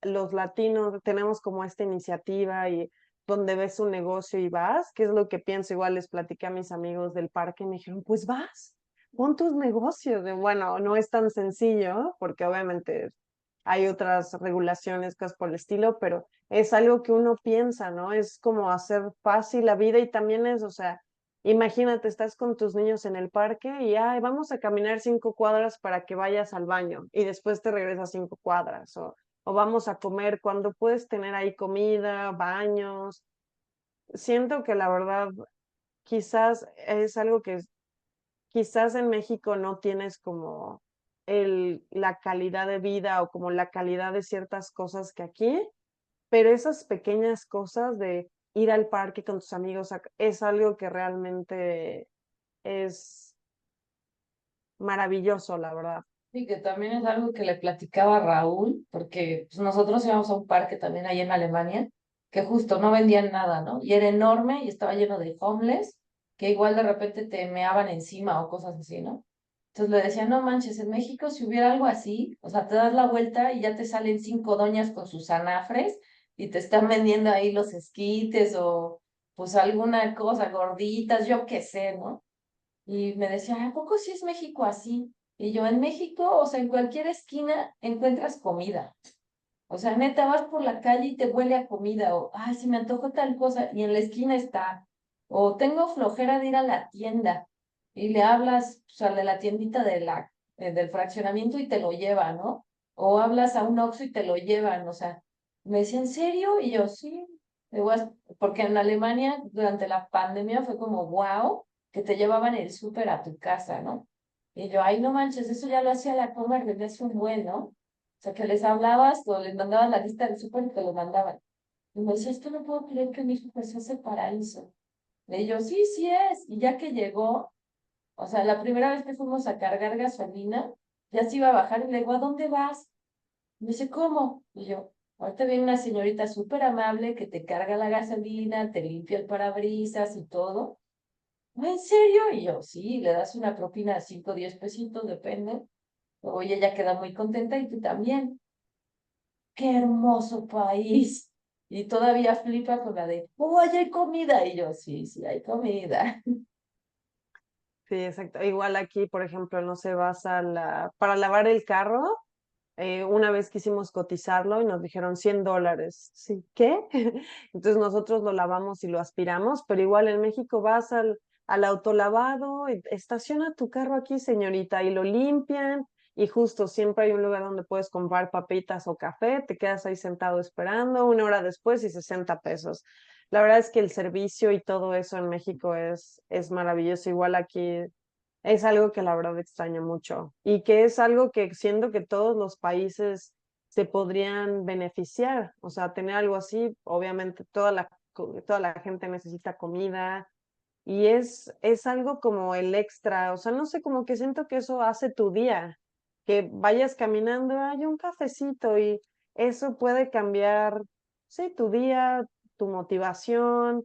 los latinos tenemos como esta iniciativa y donde ves un negocio y vas, que es lo que pienso, igual les platiqué a mis amigos del parque y me dijeron, pues vas, pon tus negocios. De, bueno, no es tan sencillo porque obviamente hay otras regulaciones, cosas por el estilo, pero es algo que uno piensa, ¿no? Es como hacer fácil la vida y también es, o sea, imagínate, estás con tus niños en el parque y, ay, vamos a caminar 5 cuadras para que vayas al baño y después te regresas 5 cuadras o vamos a comer cuando puedes tener ahí comida, baños. Siento que la verdad quizás es algo que quizás en México no tienes como la calidad de vida o como la calidad de ciertas cosas que aquí, pero esas pequeñas cosas de ir al parque con tus amigos es algo que realmente es maravilloso, la verdad. Sí, que también es algo que le platicaba a Raúl, porque pues, nosotros íbamos a un parque también ahí en Alemania, que justo no vendían nada, ¿no? Y era enorme y estaba lleno de homeless, que igual de repente te meaban encima o cosas así, ¿no? Entonces le decía, no manches, en México si hubiera algo así, o sea, te das la vuelta y ya te salen 5 doñas con sus anafres y te están vendiendo ahí los esquites o pues alguna cosa, gorditas, yo qué sé, ¿no? Y me decía, ¿a poco sí es México así? Y yo, en México, o sea, en cualquier esquina encuentras comida. O sea, neta, vas por la calle y te huele a comida, o, ay, si me antojo tal cosa, y en la esquina está. O tengo flojera de ir a la tienda, y le hablas, pues, al de la tiendita del fraccionamiento y te lo lleva, ¿no? O hablas a un Oxxo y te lo llevan, o sea, me decía, ¿en serio? Y yo, sí. Porque en Alemania, durante la pandemia, fue como, wow, que te llevaban el súper a tu casa, ¿no? Y yo, ay, no manches, eso ya lo hacía la Comer desde hace un buen, ¿no? O sea, que les hablabas o les mandabas la lista del súper y te lo mandaban. Y me decía, esto no puedo creer que México sea ese paraíso. Y yo, sí, sí es. Y ya que llegó, o sea, la primera vez que fuimos a cargar gasolina, ya se iba a bajar y le digo, ¿a dónde vas? Y me dice, ¿cómo? Y yo, ahorita viene una señorita súper amable que te carga la gasolina, te limpia el parabrisas y todo. ¿No, en serio? Y yo, sí, le das una propina de 5 o 10 pesitos, depende. Oye, ella queda muy contenta y tú también. ¡Qué hermoso país! Y todavía flipa con la de, ¡oh, allá hay comida! Y yo, sí, sí, hay comida. Sí, exacto. Igual aquí, por ejemplo, no sé, vas para lavar el carro. Una vez quisimos cotizarlo y nos dijeron $100. Sí, ¿qué? Entonces nosotros lo lavamos y lo aspiramos, pero igual en México vas al autolavado, y estaciona tu carro aquí, señorita, y lo limpian. Y justo siempre hay un lugar donde puedes comprar papitas o café, te quedas ahí sentado esperando, 1 hora después y 60 pesos. La verdad es que el servicio y todo eso en México es maravilloso. Igual aquí es algo que la verdad extraño mucho y que es algo que siento que todos los países se podrían beneficiar. O sea, tener algo así, obviamente toda la gente necesita comida y es algo como el extra. O sea, no sé, como que siento que eso hace tu día, que vayas caminando, hay un cafecito y eso puede cambiar, sí, tu día, tu motivación,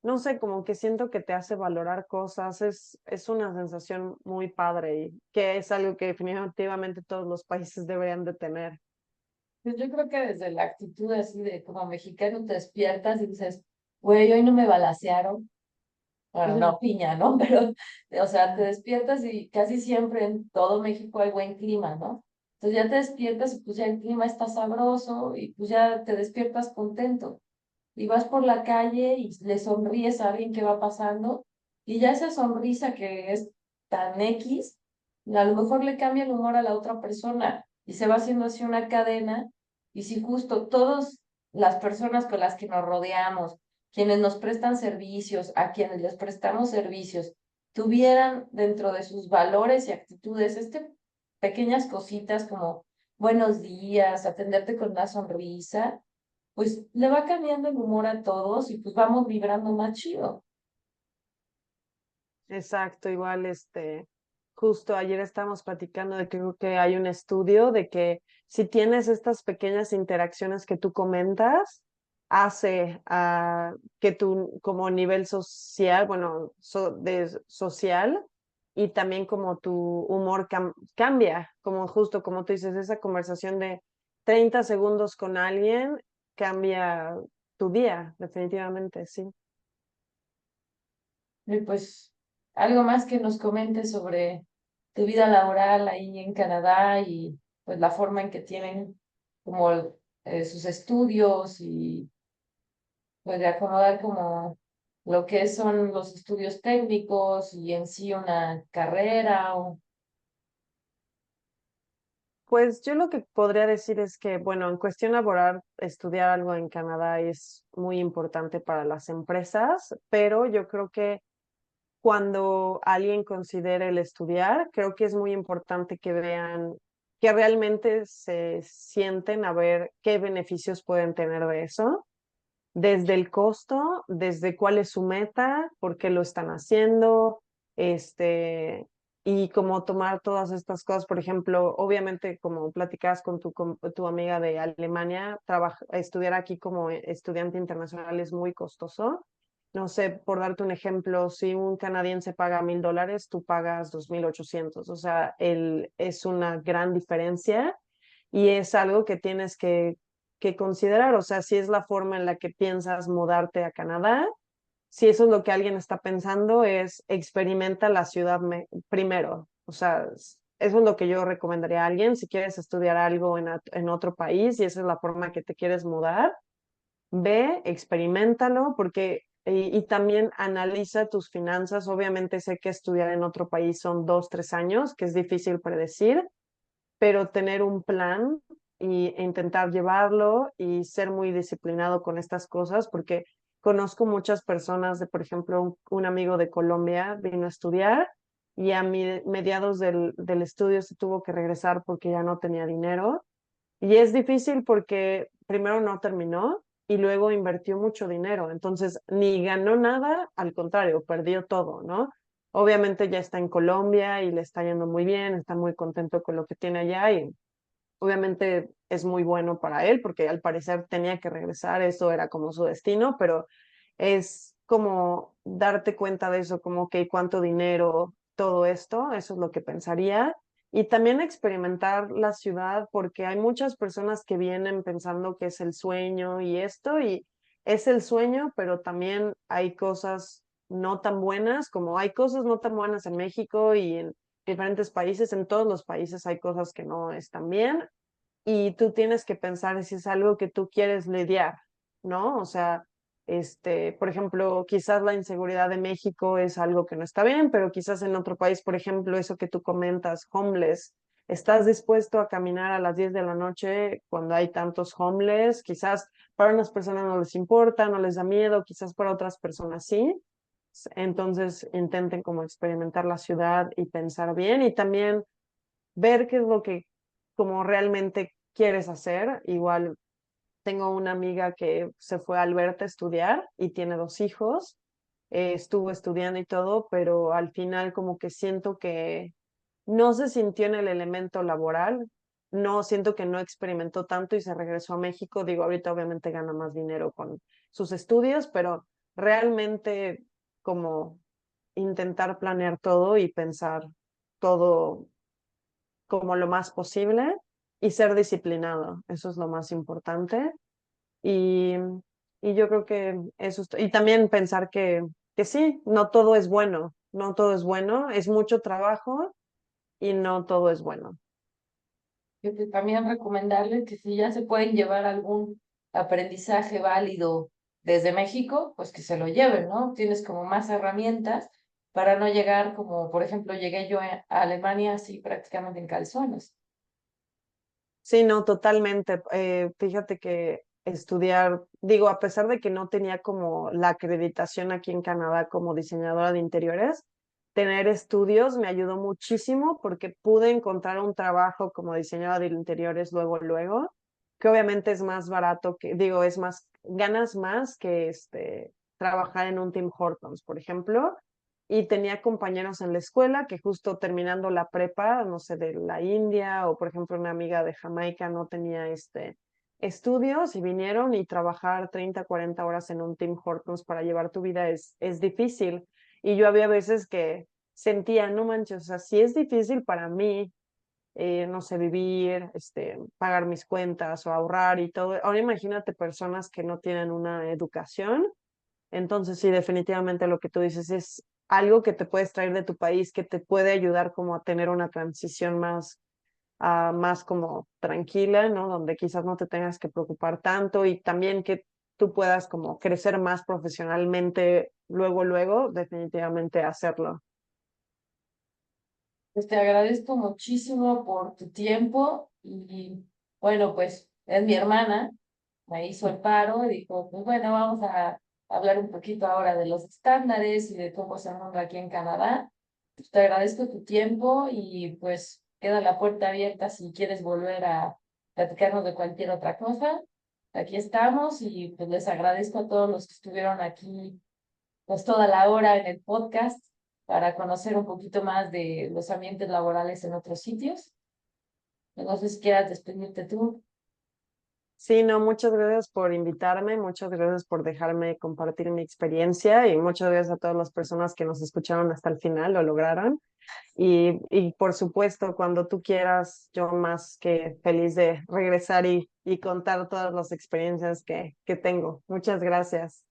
no sé, como que siento que te hace valorar cosas, es una sensación muy padre y que es algo que definitivamente todos los países deberían de tener. Pues yo creo que desde la actitud así de como mexicano te despiertas y dices, güey, hoy no me balacearon. Bueno, no piña, ¿no? Pero, o sea, te despiertas y casi siempre en todo México hay buen clima, ¿no? Entonces ya te despiertas y pues ya el clima está sabroso y pues ya te despiertas contento. Y vas por la calle y le sonríes a alguien que va pasando y ya esa sonrisa que es tan X, a lo mejor le cambia el humor a la otra persona y se va haciendo así una cadena. Y si justo todas las personas con las que nos rodeamos, quienes nos prestan servicios, a quienes les prestamos servicios, tuvieran dentro de sus valores y actitudes pequeñas cositas como buenos días, atenderte con una sonrisa, pues le va cambiando el humor a todos y pues vamos vibrando más chido. Exacto, igual justo ayer estábamos platicando de que creo que hay un estudio de que si tienes estas pequeñas interacciones que tú comentas, hace que tu como nivel social, bueno, social y también como tu humor cambia, como justo como tú dices, esa conversación de 30 segundos con alguien cambia tu día, definitivamente, sí. Y pues algo más que nos comentes sobre tu vida laboral ahí en Canadá y pues la forma en que tienen como sus estudios y pues de acomodar como lo que son los estudios técnicos y en sí una carrera o Pues yo lo que podría decir es que, bueno, en cuestión laboral, estudiar algo en Canadá es muy importante para las empresas, pero yo creo que cuando alguien considere el estudiar, creo que es muy importante que vean, que realmente se sienten a ver qué beneficios pueden tener de eso, desde el costo, desde cuál es su meta, por qué lo están haciendo, este, y como tomar todas estas cosas, por ejemplo, obviamente como platicabas con tu amiga de Alemania, estudiar aquí como estudiante internacional es muy costoso. No sé, por darte un ejemplo, si un canadiense paga $1,000, tú pagas 2,800. O sea, es una gran diferencia y es algo que tienes que considerar. O sea, si es la forma en la que piensas mudarte a Canadá, si eso es lo que alguien está pensando, es experimenta la ciudad primero. O sea, eso es lo que yo recomendaría a alguien. Si quieres estudiar algo en otro país y esa es la forma que te quieres mudar, ve, experimentalo, porque y también analiza tus finanzas. Obviamente sé que estudiar en otro país son 2, 3 años, que es difícil predecir, pero tener un plan e intentar llevarlo y ser muy disciplinado con estas cosas, porque conozco muchas personas por ejemplo, un amigo de Colombia vino a estudiar y a mediados del estudio se tuvo que regresar porque ya no tenía dinero. Y es difícil porque primero no terminó y luego invirtió mucho dinero. Entonces, ni ganó nada, al contrario, perdió todo, ¿no? Obviamente ya está en Colombia y le está yendo muy bien, está muy contento con lo que tiene allá y obviamente es muy bueno para él porque al parecer tenía que regresar, eso era como su destino, pero es como darte cuenta de eso, como que cuánto dinero, todo esto, eso es lo que pensaría. Y también experimentar la ciudad porque hay muchas personas que vienen pensando que es el sueño y esto, y es el sueño, pero también hay cosas no tan buenas, como hay cosas no tan buenas en México y en diferentes países, en todos los países hay cosas que no están bien y tú tienes que pensar si es algo que tú quieres lidiar, ¿no? O sea, por ejemplo, quizás la inseguridad de México es algo que no está bien, pero quizás en otro país, por ejemplo, eso que tú comentas, homeless, ¿estás dispuesto a caminar a las 10 de la noche cuando hay tantos homeless? Quizás para unas personas no les importa, no les da miedo, quizás para otras personas sí. Entonces intenten como experimentar la ciudad y pensar bien y también ver qué es lo que como realmente quieres hacer. Igual tengo una amiga que se fue a Alberta a estudiar y tiene 2 hijos, estuvo estudiando y todo, pero al final como que siento que no se sintió en el elemento laboral. no siento que no experimentó tanto y se regresó a México. Digo, ahorita obviamente gana más dinero con sus estudios, pero realmente como intentar planear todo y pensar todo como lo más posible y ser disciplinado. Eso es lo más importante. Y, y yo creo que eso, y también pensar que sí, no todo es bueno, no todo es bueno, es mucho trabajo y no todo es bueno. Yo pues también recomendarles que si ya se pueden llevar algún aprendizaje válido desde México, pues que se lo lleven, ¿no? Tienes como más herramientas para no llegar como, por ejemplo, llegué yo a Alemania así prácticamente en calzones. Sí, no, totalmente. Fíjate que estudiar, digo, a pesar de que no tenía como la acreditación aquí en Canadá como diseñadora de interiores, tener estudios me ayudó muchísimo porque pude encontrar un trabajo como diseñadora de interiores luego, que obviamente es más barato que, digo, es más, ganas más que trabajar en un Tim Hortons, por ejemplo, y tenía compañeros en la escuela que justo terminando la prepa, no sé, de la India o por ejemplo una amiga de Jamaica no tenía estudios y vinieron y trabajar 30 40 horas en un Tim Hortons para llevar tu vida es difícil. Y yo había veces que sentía, no manches, o sea, si es difícil para mí, no sé, vivir, pagar mis cuentas o ahorrar y todo. Ahora imagínate personas que no tienen una educación, entonces, sí, definitivamente lo que tú dices es algo que te puedes traer de tu país, que te puede ayudar como a tener una transición más, más como tranquila, ¿no? Donde quizás no te tengas que preocupar tanto y también que tú puedas como crecer más profesionalmente luego, definitivamente hacerlo. Pues te agradezco muchísimo por tu tiempo y bueno, pues es mi hermana, me hizo el paro y dijo, pues bueno, vamos a hablar un poquito ahora de los estándares y de cómo se monta aquí en Canadá. Pues te agradezco tu tiempo y pues queda la puerta abierta si quieres volver a platicarnos de cualquier otra cosa. Aquí estamos y pues les agradezco a todos los que estuvieron aquí pues toda la hora en el podcast para conocer un poquito más de los ambientes laborales en otros sitios. No sé si quieras despedirte tú. Sí, no, muchas gracias por invitarme, muchas gracias por dejarme compartir mi experiencia y muchas gracias a todas las personas que nos escucharon hasta el final, lo lograron. Y por supuesto, cuando tú quieras, yo más que feliz de regresar y contar todas las experiencias que tengo. Muchas gracias.